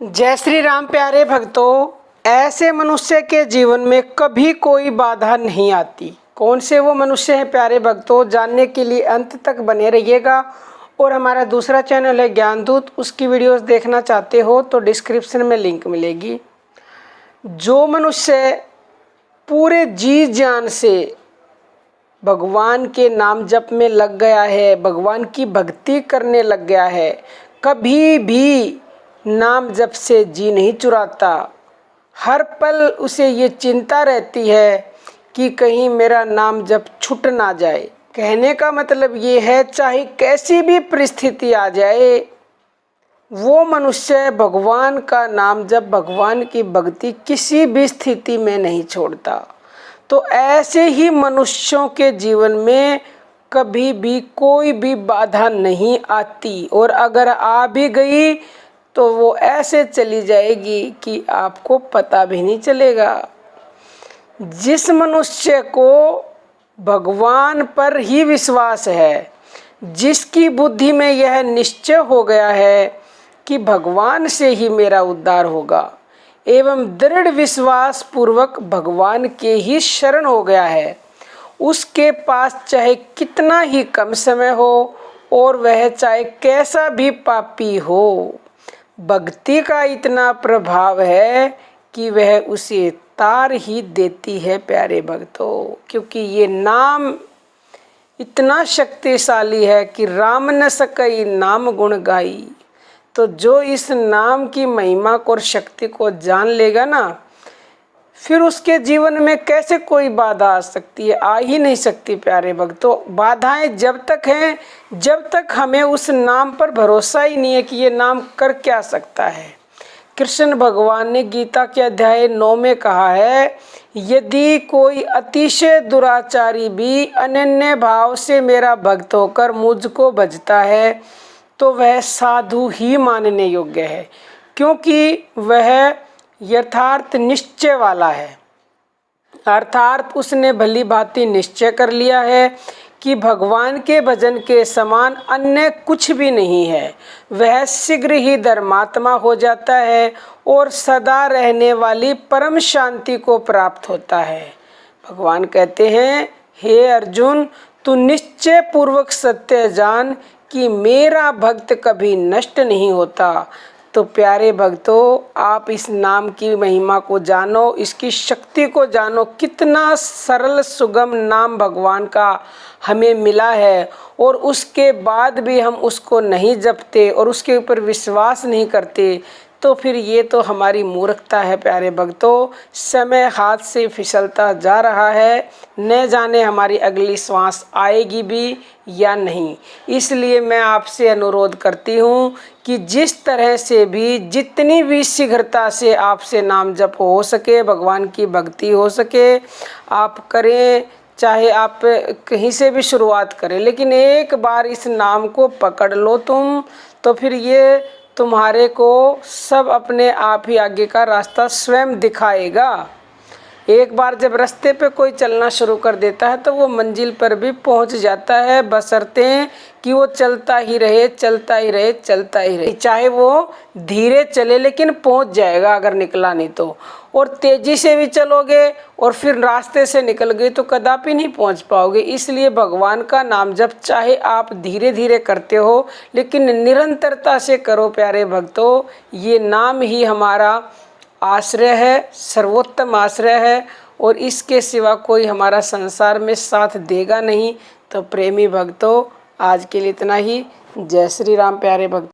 जय श्री राम प्यारे भक्तों। ऐसे मनुष्य के जीवन में कभी कोई बाधा नहीं आती। कौन से वो मनुष्य हैं प्यारे भक्तों, जानने के लिए अंत तक बने रहिएगा। और हमारा दूसरा चैनल है ज्ञानदूत, उसकी वीडियोस देखना चाहते हो तो डिस्क्रिप्शन में लिंक मिलेगी। जो मनुष्य पूरे जी जान से भगवान के नाम जप में लग गया है, भगवान की भक्ति करने लग गया है, कभी भी नाम जप से जी नहीं चुराता। हर पल उसे ये चिंता रहती है कि कहीं मेरा नाम जप छूट ना जाए। कहने का मतलब ये है, चाहे कैसी भी परिस्थिति आ जाए, वो मनुष्य भगवान का नाम जप, भगवान की भक्ति किसी भी स्थिति में नहीं छोड़ता। तो ऐसे ही मनुष्यों के जीवन में कभी भी कोई भी बाधा नहीं आती, और अगर आ भी गई तो वो ऐसे चली जाएगी कि आपको पता भी नहीं चलेगा। जिस मनुष्य को भगवान पर ही विश्वास है, जिसकी बुद्धि में यह निश्चय हो गया है कि भगवान से ही मेरा उद्धार होगा, एवं दृढ़ विश्वास पूर्वक भगवान के ही शरण हो गया है, उसके पास चाहे कितना ही कम समय हो और वह चाहे कैसा भी पापी हो, भक्ति का इतना प्रभाव है कि वह उसे तार ही देती है प्यारे भक्तों। क्योंकि ये नाम इतना शक्तिशाली है कि राम न सकई नाम गुण गाई। तो जो इस नाम की महिमा को और शक्ति को जान लेगा ना, फिर उसके जीवन में कैसे कोई बाधा आ सकती है? आ ही नहीं सकती प्यारे भक्तों। बाधाएं जब तक हैं, जब तक हमें उस नाम पर भरोसा ही नहीं है कि ये नाम कर क्या सकता है। कृष्ण भगवान ने गीता के अध्याय 9 में कहा है, यदि कोई अतिशय दुराचारी भी अनन्य भाव से मेरा भक्त होकर मुझको भजता है तो वह साधु ही मानने योग्य है, क्योंकि वह यथार्थ निश्चय वाला है। अर्थात उसने भली भांति निश्चय कर लिया है कि भगवान के भजन के समान अन्य कुछ भी नहीं है। वह शीघ्र ही धर्मात्मा हो जाता है और सदा रहने वाली परम शांति को प्राप्त होता है। भगवान कहते हैं, हे अर्जुन, तू निश्चय पूर्वक सत्य जान कि मेरा भक्त कभी नष्ट नहीं होता। तो प्यारे भक्तों, आप इस नाम की महिमा को जानो, इसकी शक्ति को जानो। कितना सरल सुगम नाम भगवान का हमें मिला है, और उसके बाद भी हम उसको नहीं जपते और उसके ऊपर विश्वास नहीं करते, तो फिर ये तो हमारी मूर्खता है प्यारे भक्तों। समय हाथ से फिसलता जा रहा है, न जाने हमारी अगली श्वास आएगी भी या नहीं। इसलिए मैं आपसे अनुरोध करती हूँ कि जिस तरह से भी, जितनी भी शीघ्रता से आपसे नाम जप हो सके, भगवान की भक्ति हो सके, आप करें। चाहे आप कहीं से भी शुरुआत करें, लेकिन एक बार इस नाम को पकड़ लो तुम, तो फिर ये तुम्हारे को सब अपने आप ही आगे का रास्ता स्वयं दिखाएगा। एक बार जब रास्ते पे कोई चलना शुरू कर देता है तो वो मंजिल पर भी पहुंच जाता है, बशर्ते कि वो चलता ही रहे, चलता ही रहे, चलता ही रहे। चाहे वो धीरे चले, लेकिन पहुंच जाएगा अगर निकला नहीं तो। और तेजी से भी चलोगे और फिर रास्ते से निकल गए तो कदापि नहीं पहुंच पाओगे। इसलिए भगवान का नाम जब चाहे आप धीरे धीरे करते हो, लेकिन निरंतरता से करो प्यारे भक्तों। ये नाम ही हमारा आश्रय है, सर्वोत्तम आश्रय है, और इसके सिवा कोई हमारा संसार में साथ देगा नहीं। तो प्रेमी भक्तों, आज के लिए इतना ही। जय श्री राम प्यारे भक्त।